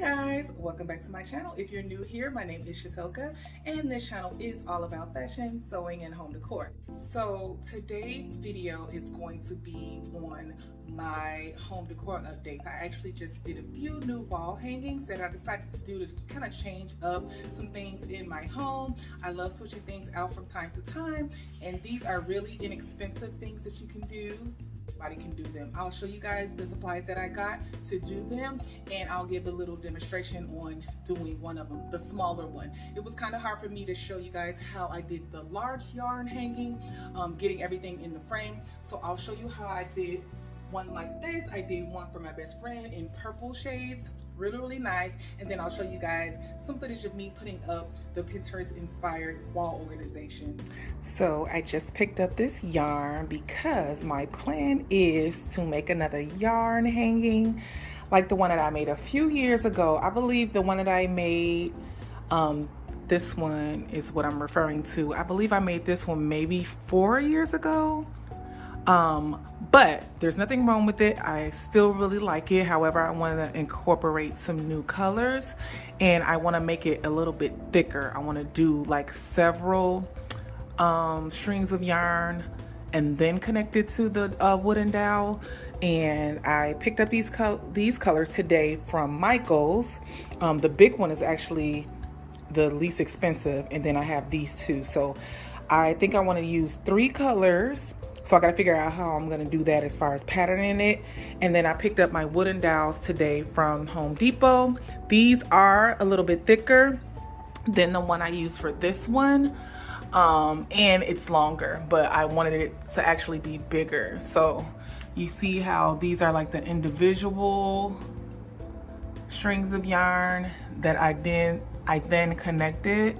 Guys, welcome back to my channel. If you're new here, my name is Shatoka and this channel is all about fashion, sewing, and home decor. So today's video is going to be on my home decor updates. I actually just did a few new wall hangings that I decided to do to kind of change up some things in my home. I love switching things out from time to time, and these are really inexpensive things that you can do. Anybody can do them. I'll show you guys the supplies that I got to do them, and I'll give a little demonstration on doing one of them, the smaller one. It was kind of hard for me to show you guys how I did the large yarn hanging, getting everything in the frame. So I'll show you how I did one like this. I did one for my best friend in purple shades, really nice. And then I'll show you guys some footage of me putting up the Pinterest inspired wall organization. So I just picked up this yarn because my plan is to make another yarn hanging like the one that I made a few years ago. I believe the one that I made, this one is what I'm referring to. I believe I made this one maybe 4 years ago. But there's nothing wrong with it. I still really like it. However, I want to incorporate some new colors, and I want to make it a little bit thicker. I want to do like several strings of yarn and then connect it to the wooden dowel. And I picked up these colors today from Michael's. The big one is actually the least expensive, and then I have these two. So I think I want to use 3 colors. So I got to figure out how I'm going to do that as far as patterning it. And then I picked up my wooden dowels today from Home Depot. These are a little bit thicker than the one I used for this one. And it's longer, but I wanted it to actually be bigger. So you see how these are like the individual strings of yarn that I then connected.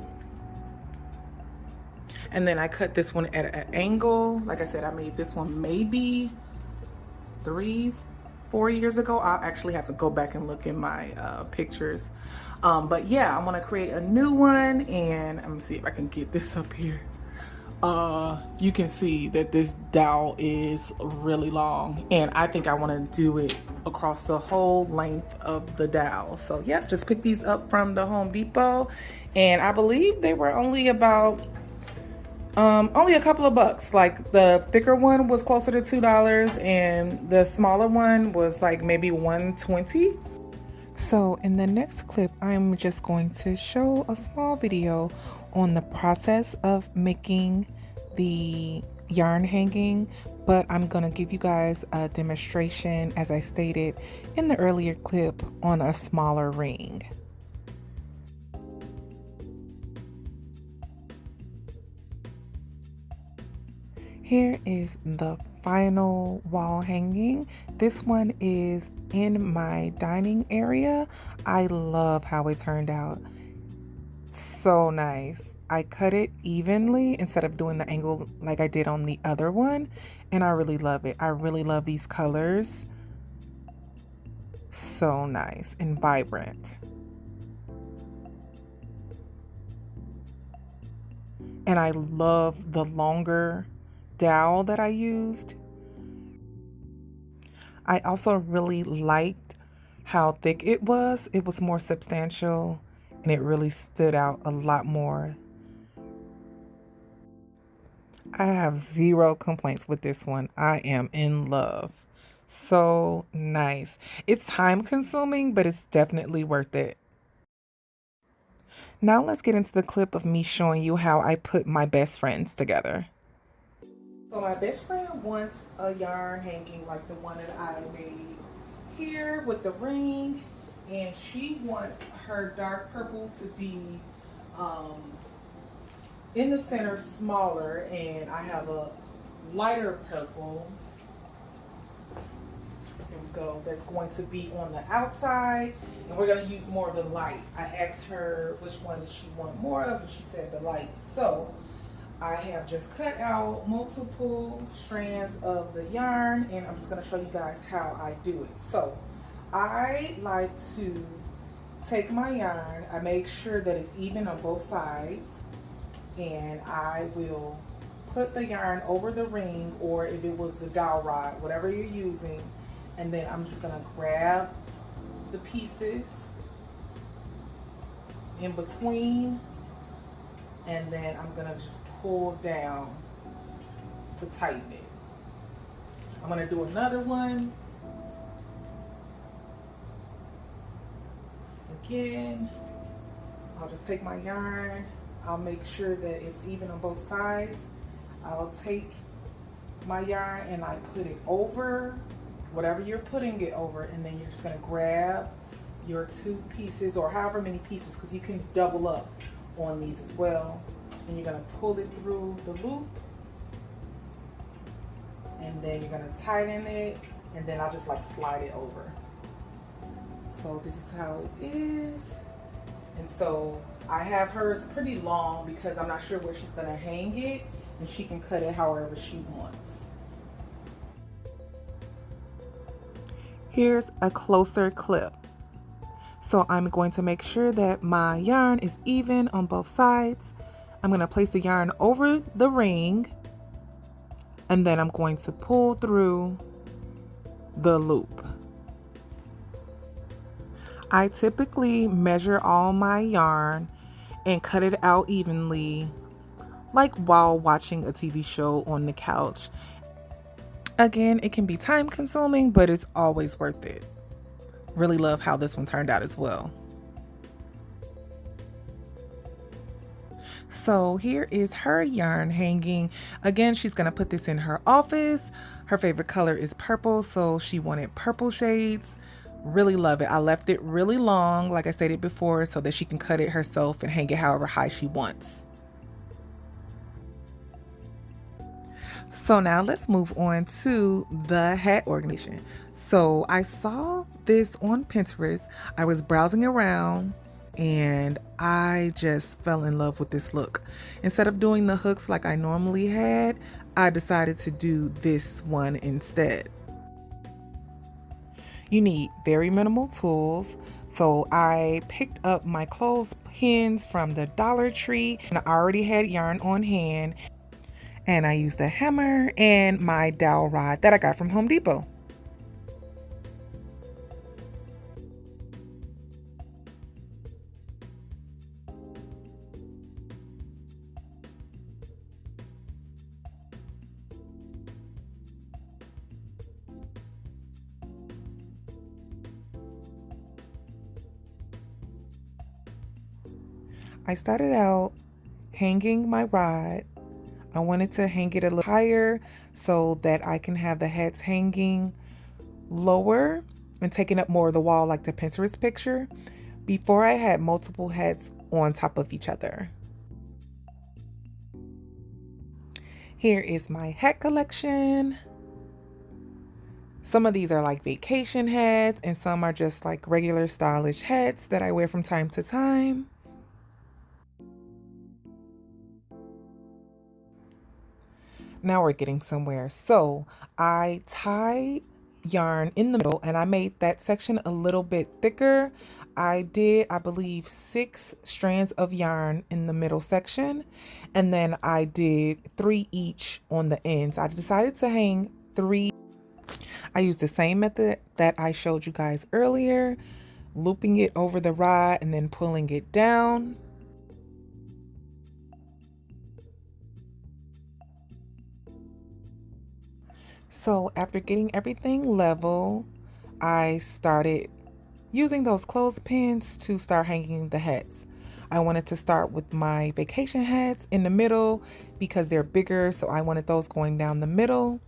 And then I cut this one at an angle. Like I said, I made this one maybe 3-4 years ago. I'll actually have to go back and look in my pictures. But yeah, I'm gonna create a new one, and I'm gonna see if I can get this up here. You can see that this dowel is really long, and I think I wanna do it across the whole length of the dowel. So yep, just picked these up from the Home Depot, and I believe they were only about only a couple of bucks. Like the thicker one was closer to $2, and the smaller one was like maybe $1.20. So in the next clip, I'm just going to show a small video on the process of making the yarn hanging, but I'm gonna give you guys a demonstration, as I stated in the earlier clip, on a smaller ring. Here is the final wall hanging. This one is in my dining area. I love how it turned out. So nice. I cut it evenly instead of doing the angle like I did on the other one, and I really love it. I really love these colors. So nice and vibrant. And I love the longer dowel that I used. I also really liked how thick it was. It was more substantial, and it really stood out a lot more. I have 0 complaints with this one. I am in love. So nice. It's time consuming, but it's definitely worth it. Now let's get into the clip of me showing you how I put my best friends together. So my best friend wants a yarn hanging like the one that I made here with the ring, and she wants her dark purple to be in the center, smaller, and I have a lighter purple, here we go, that's going to be on the outside, and we're going to use more of the light. I asked her which one does she want more of, and she said the light. So I have just cut out multiple strands of the yarn, and I'm just going to show you guys how I do it. So I like to take my yarn, I make sure that it's even on both sides, and I will put the yarn over the ring, or if it was the dowel rod, whatever you're using, and then I'm just going to grab the pieces in between, and then I'm gonna just pull down to tighten it. I'm gonna do another one. Again, I'll just take my yarn. I'll make sure that it's even on both sides. I'll take my yarn and I put it over whatever you're putting it over, and then you're just gonna grab your 2 pieces or however many pieces, because you can double up on these as well. And you're gonna pull it through the loop, and then you're gonna tighten it, and then I'll just like slide it over. So this is how it is. And so I have hers pretty long because I'm not sure where she's gonna hang it, and she can cut it however she wants. Here's a closer clip. So I'm going to make sure that my yarn is even on both sides. I'm going to place the yarn over the ring, and then I'm going to pull through the loop. I typically measure all my yarn and cut it out evenly, like while watching a TV show on the couch. Again, it can be time consuming, but it's always worth it. Really love how this one turned out as well. So here is her yarn hanging. Again, she's gonna put this in her office. Her favorite color is purple, so she wanted purple shades. Really love it. I left it really long, like I stated before, so that she can cut it herself and hang it however high she wants. So now let's move on to the hat organization. So I saw this on Pinterest. I was browsing around and I just fell in love with this look. Instead of doing the hooks like I normally had, I decided to do this one instead. You need very minimal tools. So I picked up my clothespins from the Dollar Tree, and I already had yarn on hand. And I used a hammer and my dowel rod that I got from Home Depot. I started out hanging my rod. I wanted to hang it a little higher so that I can have the hats hanging lower and taking up more of the wall like the Pinterest picture. Before, I had multiple hats on top of each other. Here is my hat collection. Some of these are like vacation hats and some are just like regular stylish hats that I wear from time to time. Now we're getting somewhere. So I tied yarn in the middle and I made that section a little bit thicker. I did, I believe, 6 strands of yarn in the middle section, and then I did 3 each on the ends. I decided to hang 3. I used the same method that I showed you guys earlier, looping it over the rod and then pulling it down. So after getting everything level, I started using those clothespins to start hanging the hats. I wanted to start with my vacation hats in the middle because they're bigger, so I wanted those going down the middle.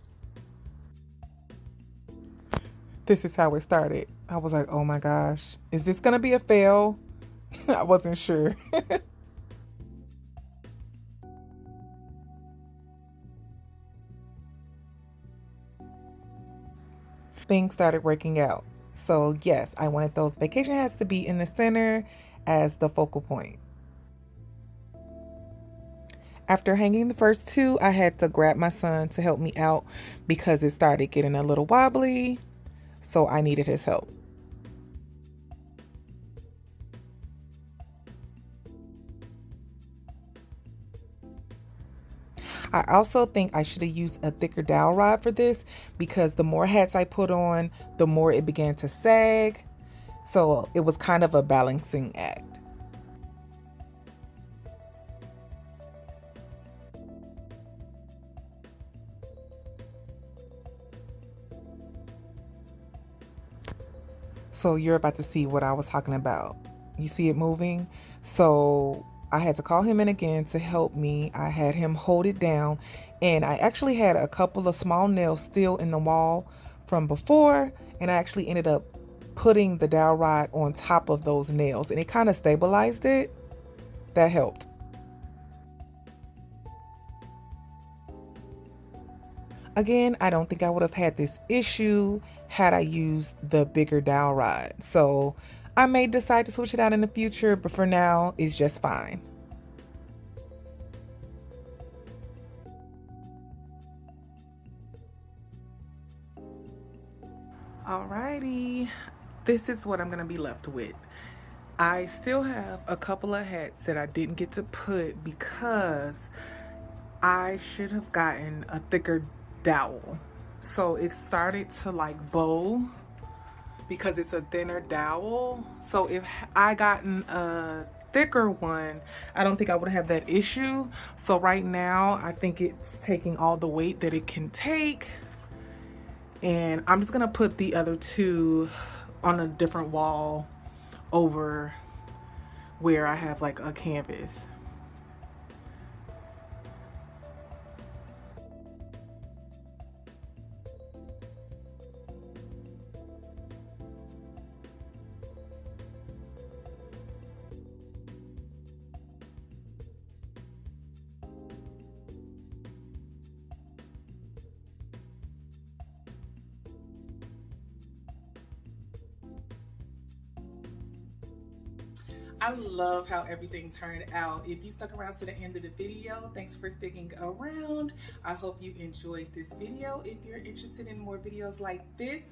This is how it started. I was like, oh my gosh, is this gonna be a fail? I wasn't sure. Things started working out. So yes, I wanted those vacation hats to be in the center as the focal point. After hanging the first 2, I had to grab my son to help me out because it started getting a little wobbly, so I needed his help. I also think I should have used a thicker dowel rod for this because the more hats I put on, the more it began to sag. So it was kind of a balancing act. So you're about to see what I was talking about. You see it moving? So I had to call him in again to help me. I had him hold it down, and I actually had a couple of small nails still in the wall from before, and I actually ended up putting the dowel rod on top of those nails, and it kind of stabilized it. That helped. Again, I don't think I would have had this issue had I used the bigger dowel rod. So I may decide to switch it out in the future, but for now, it's just fine. Alrighty, this is what I'm gonna be left with. I still have a couple of hats that I didn't get to put because I should have gotten a thicker dowel. So it started to like bow because it's a thinner dowel. So if I gotten a thicker one, I don't think I would have that issue. So right now, I think it's taking all the weight that it can take. And I'm just gonna put the other two on a different wall over where I have like a canvas. I love how everything turned out. If you stuck around to the end of the video, thanks for sticking around. I hope you enjoyed this video. If you're interested in more videos like this,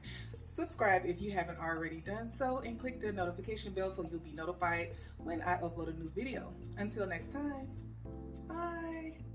subscribe if you haven't already done so, and click the notification bell so you'll be notified when I upload a new video. Until next time, bye.